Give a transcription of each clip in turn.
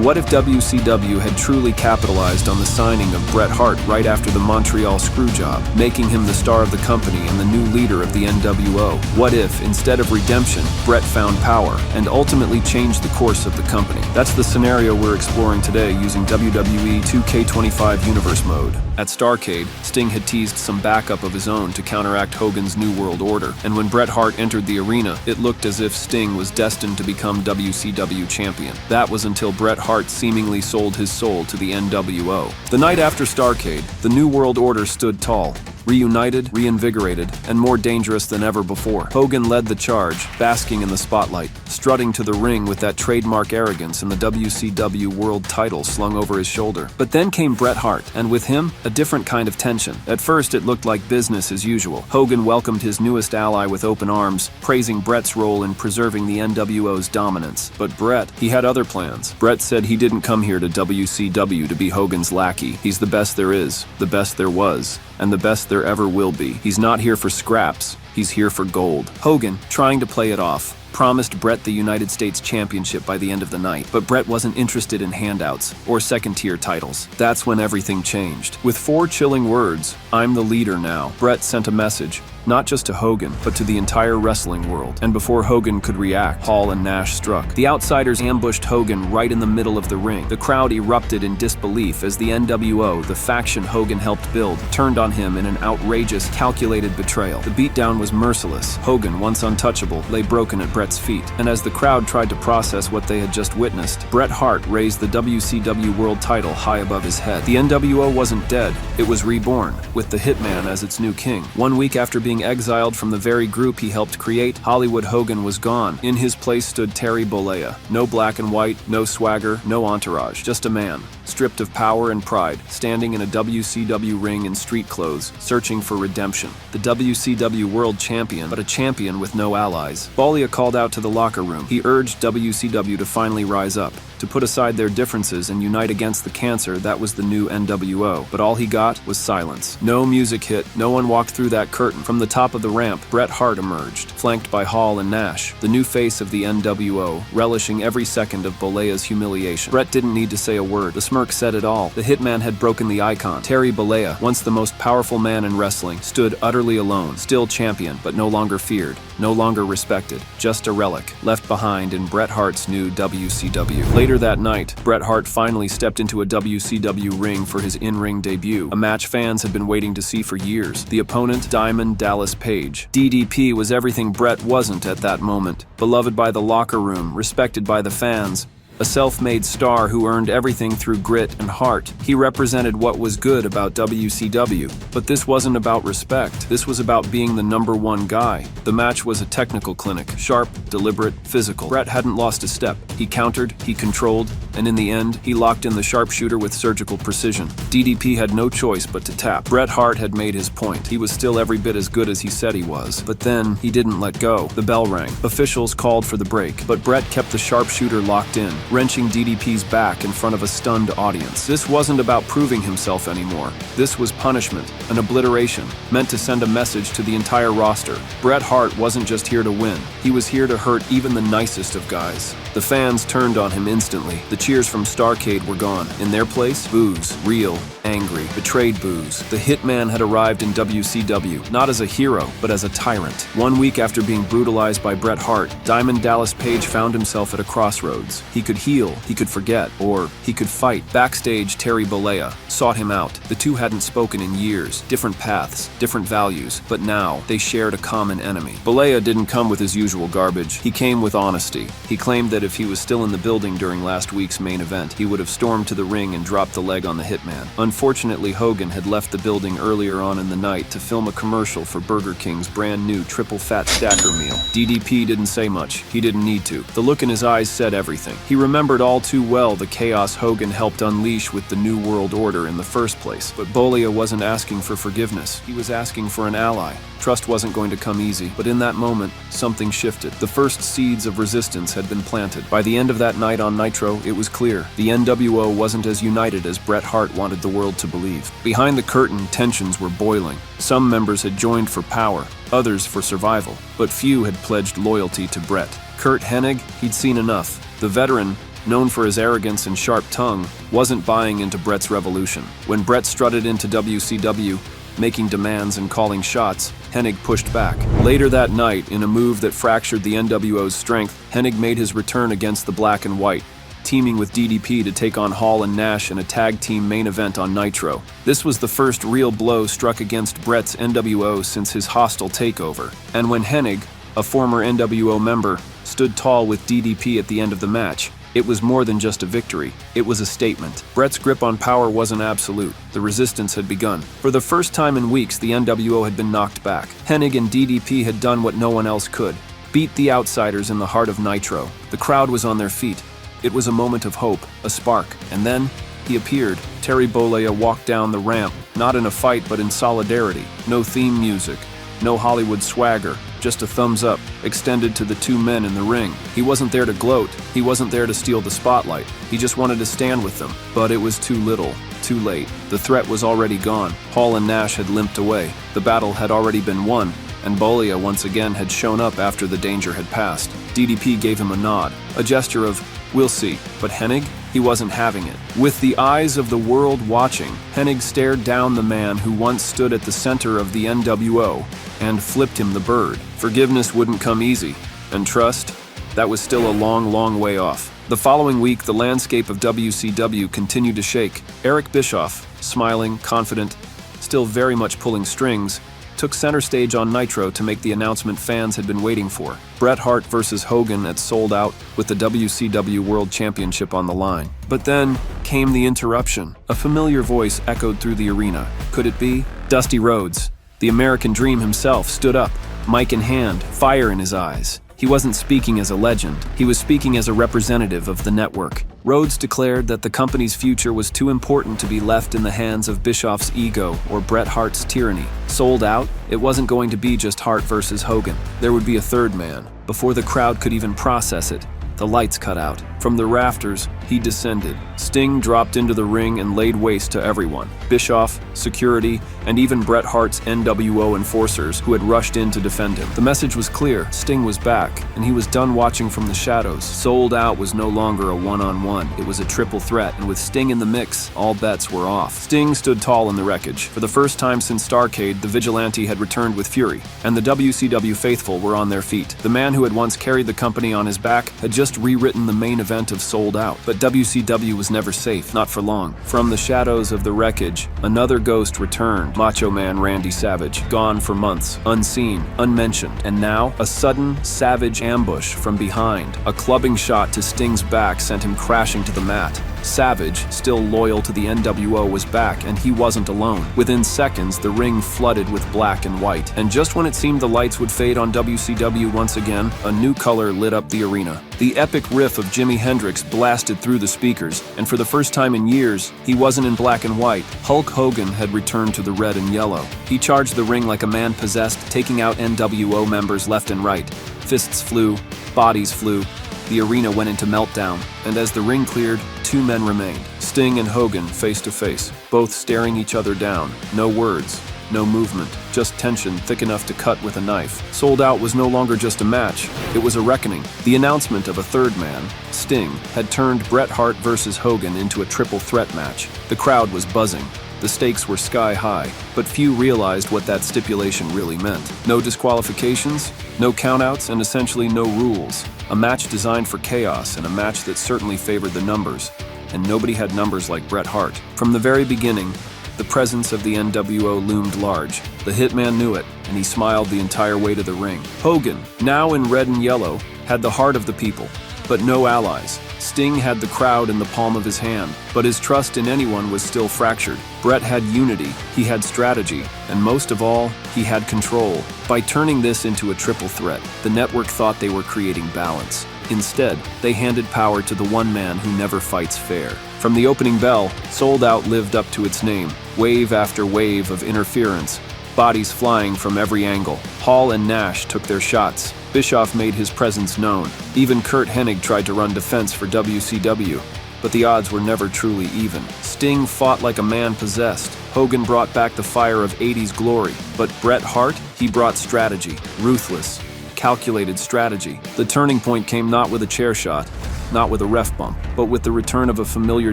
What if WCW had truly capitalized on the signing of Bret Hart right after the Montreal screwjob, making him the star of the company and the new leader of the NWO? What if, instead of redemption, Bret found power and ultimately changed the course of the company? That's the scenario we're exploring today using WWE 2K25 Universe Mode. At Starrcade, Sting had teased some backup of his own to counteract Hogan's New World Order, and when Bret Hart entered the arena, it looked as if Sting was destined to become WCW champion. That was until Bret Hart seemingly sold his soul to the NWO. The night after Starrcade, the New World Order stood tall, reunited, reinvigorated, and more dangerous than ever before. Hogan led the charge, basking in the spotlight, strutting to the ring with that trademark arrogance and the WCW World title slung over his shoulder. But then came Bret Hart, and with him, a different kind of tension. At first, it looked like business as usual. Hogan welcomed his newest ally with open arms, praising Bret's role in preserving the NWO's dominance. But Bret, he had other plans. Bret said he didn't come here to WCW to be Hogan's lackey. He's the best there is, the best there was, and the best there ever will be. He's not here for scraps, he's here for gold. Hogan, trying to play it off, promised Bret the United States Championship by the end of the night, but Bret wasn't interested in handouts or second-tier titles. That's when everything changed. With 4 chilling words, "I'm the leader now," Bret sent a message, not just to Hogan, but to the entire wrestling world. And before Hogan could react, Hall and Nash struck. The outsiders ambushed Hogan right in the middle of the ring. The crowd erupted in disbelief as the NWO, the faction Hogan helped build, turned on him in an outrageous, calculated betrayal. The beatdown was merciless. Hogan, once untouchable, lay broken at Bret's feet. And as the crowd tried to process what they had just witnessed, Bret Hart raised the WCW World title high above his head. The NWO wasn't dead, it was reborn, with the Hitman as its new king. 1 week after being exiled from the very group he helped create, Hollywood Hogan was gone. In his place stood Terry Bollea. No black and white, no swagger, no entourage, just a man, stripped of power and pride, standing in a WCW ring in street clothes, searching for redemption. The WCW World Champion, but a champion with no allies. Bollea called out to the locker room. He urged WCW to finally rise up, to put aside their differences and unite against the cancer that was the new NWO. But all he got was silence. No music hit, no one walked through that curtain. From the top of the ramp, Bret Hart emerged, flanked by Hall and Nash, the new face of the NWO, relishing every second of Bollea's humiliation. Bret didn't need to say a word. The smirk said it all. The Hitman had broken the icon. Terry Bollea, once the most powerful man in wrestling, stood utterly alone, still champion, but no longer feared, no longer respected, just a relic, left behind in Bret Hart's new WCW. Later that night, Bret Hart finally stepped into a WCW ring for his in-ring debut, a match fans had been waiting to see for years. The opponent, Diamond Dallas Page. DDP was everything Bret wasn't at that moment. Beloved by the locker room, respected by the fans, a self-made star who earned everything through grit and heart. He represented what was good about WCW. But this wasn't about respect. This was about being the #1 guy. The match was a technical clinic, sharp, deliberate, physical. Bret hadn't lost a step. He countered, he controlled, and in the end, he locked in the sharpshooter with surgical precision. DDP had no choice but to tap. Bret Hart had made his point. He was still every bit as good as he said he was. But then, he didn't let go. The bell rang. Officials called for the break, but Bret kept the sharpshooter locked in, wrenching DDP's back in front of a stunned audience. This wasn't about proving himself anymore. This was punishment, an obliteration, meant to send a message to the entire roster. Bret Hart wasn't just here to win. He was here to hurt even the nicest of guys. The fans turned on him instantly. The cheers from Starrcade were gone. In their place, boos, real, angry, betrayed boos. The Hitman had arrived in WCW, not as a hero, but as a tyrant. 1 week after being brutalized by Bret Hart, Diamond Dallas Page found himself at a crossroads. He could heal, he could forget, or he could fight. Backstage, Terry Bollea sought him out. The two hadn't spoken in years, different paths, different values, but now they shared a common enemy. Bollea didn't come with his usual garbage. He came with honesty. He claimed that if he was still in the building during last week's main event, he would have stormed to the ring and dropped the leg on the Hitman. Unfortunately, Hogan had left the building earlier on in the night to film a commercial for Burger King's brand new triple fat stacker meal. DDP didn't say much. He didn't need to. The look in his eyes said everything. He remembered all too well the chaos Hogan helped unleash with the New World Order in the first place. But Bollea wasn't asking for forgiveness. He was asking for an ally. Trust wasn't going to come easy, but in that moment, something shifted. The first seeds of resistance had been planted. By the end of that night on Nitro, it was clear. The NWO wasn't as united as Bret Hart wanted the world to believe. Behind the curtain, tensions were boiling. Some members had joined for power, others for survival, but few had pledged loyalty to Bret. Curt Hennig, he'd seen enough. The veteran known for his arrogance and sharp tongue, wasn't buying into Bret's revolution. When Bret strutted into WCW, making demands and calling shots, Hennig pushed back. Later that night, in a move that fractured the NWO's strength, Hennig made his return against the Black and White, teaming with DDP to take on Hall and Nash in a tag team main event on Nitro. This was the first real blow struck against Bret's NWO since his hostile takeover. And when Hennig, a former NWO member, stood tall with DDP at the end of the match, it was more than just a victory, it was a statement. Bret's grip on power wasn't absolute. The resistance had begun. For the first time in weeks, the NWO had been knocked back. Hennig and DDP had done what no one else could, beat the outsiders in the heart of Nitro. The crowd was on their feet. It was a moment of hope, a spark, and then he appeared. Terry Bollea walked down the ramp, not in a fight but in solidarity. No theme music, no Hollywood swagger, just a thumbs up, extended to the two men in the ring. He wasn't there to gloat, he wasn't there to steal the spotlight, he just wanted to stand with them. But it was too little, too late. The threat was already gone. Hall and Nash had limped away. The battle had already been won, and Bollea once again had shown up after the danger had passed. DDP gave him a nod, a gesture of, "We'll see." But Hennig? He wasn't having it. With the eyes of the world watching, Hennig stared down the man who once stood at the center of the NWO and flipped him the bird. Forgiveness wouldn't come easy, and trust? That was still a long, long way off. The following week, the landscape of WCW continued to shake. Eric Bischoff, smiling, confident, still very much pulling strings, took center stage on Nitro to make the announcement fans had been waiting for. Bret Hart versus Hogan at Sold Out, with the WCW World Championship on the line. But then came the interruption. A familiar voice echoed through the arena. Could it be? Dusty Rhodes, the American Dream himself, stood up, mic in hand, fire in his eyes. He wasn't speaking as a legend, he was speaking as a representative of the network. Rhodes declared that the company's future was too important to be left in the hands of Bischoff's ego or Bret Hart's tyranny. Sold Out? It wasn't going to be just Hart versus Hogan. There would be a third man. Before the crowd could even process it, the lights cut out. From the rafters, he descended. Sting dropped into the ring and laid waste to everyone. Bischoff, security, and even Bret Hart's NWO enforcers who had rushed in to defend him. The message was clear. Sting was back, and he was done watching from the shadows. Sold Out was no longer a one-on-one. It was a triple threat, and with Sting in the mix, all bets were off. Sting stood tall in the wreckage. For the first time since Starrcade, the Vigilante had returned with fury, and the WCW faithful were on their feet. The man who had once carried the company on his back had just rewritten the main event of Sold Out. But WCW was never safe, not for long. From the shadows of the wreckage, another ghost returned. Macho Man Randy Savage, gone for months, unseen, unmentioned. And now, a sudden, savage ambush from behind. A clubbing shot to Sting's back sent him crashing to the mat. Savage, still loyal to the NWO, was back, and he wasn't alone. Within seconds, the ring flooded with black and white. And just when it seemed the lights would fade on WCW once again, a new color lit up the arena. The epic riff of Jimi Hendrix blasted through the speakers, and for the first time in years, he wasn't in black and white. Hulk Hogan had returned to the red and yellow. He charged the ring like a man possessed, taking out NWO members left and right. Fists flew, bodies flew. The arena went into meltdown, and as the ring cleared, two men remained. Sting and Hogan face to face, both staring each other down. No words, no movement, just tension thick enough to cut with a knife. Sold Out was no longer just a match, it was a reckoning. The announcement of a third man, Sting, had turned Bret Hart versus Hogan into a triple threat match. The crowd was buzzing. The stakes were sky high, but few realized what that stipulation really meant. No disqualifications, no countouts, and essentially no rules. A match designed for chaos, and a match that certainly favored the numbers. And nobody had numbers like Bret Hart. From the very beginning, the presence of the NWO loomed large. The Hitman knew it, and he smiled the entire way to the ring. Hogan, now in red and yellow, had the heart of the people, but no allies. Sting had the crowd in the palm of his hand, but his trust in anyone was still fractured. Bret had unity, he had strategy, and most of all, he had control. By turning this into a triple threat, the network thought they were creating balance. Instead, they handed power to the one man who never fights fair. From the opening bell, Sold Out lived up to its name. Wave after wave of interference, bodies flying from every angle. Hall and Nash took their shots. Bischoff made his presence known. Even Curt Hennig tried to run defense for WCW, but the odds were never truly even. Sting fought like a man possessed. Hogan brought back the fire of 80s glory, but Bret Hart, he brought strategy, ruthless, calculated strategy. The turning point came not with a chair shot, not with a ref bump, but with the return of a familiar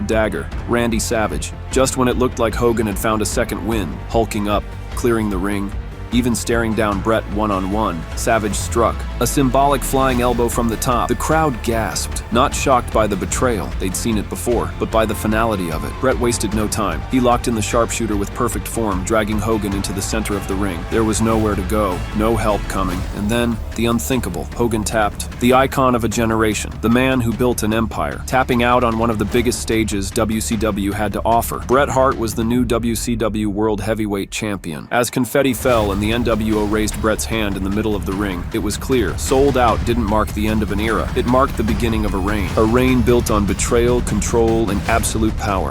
dagger, Randy Savage. Just when it looked like Hogan had found a second win, hulking up, clearing the ring, even staring down Bret one-on-one, Savage struck. A symbolic flying elbow from the top. The crowd gasped, not shocked by the betrayal, they'd seen it before, but by the finality of it. Bret wasted no time. He locked in the sharpshooter with perfect form, dragging Hogan into the center of the ring. There was nowhere to go, no help coming, and then, the unthinkable, Hogan tapped. The icon of a generation, the man who built an empire, tapping out on one of the biggest stages WCW had to offer. Bret Hart was the new WCW World Heavyweight Champion. As confetti fell and the NWO raised Bret's hand in the middle of the ring, it was clear, sold out didn't mark the end of an era. It marked the beginning of a reign built on betrayal, control, and absolute power.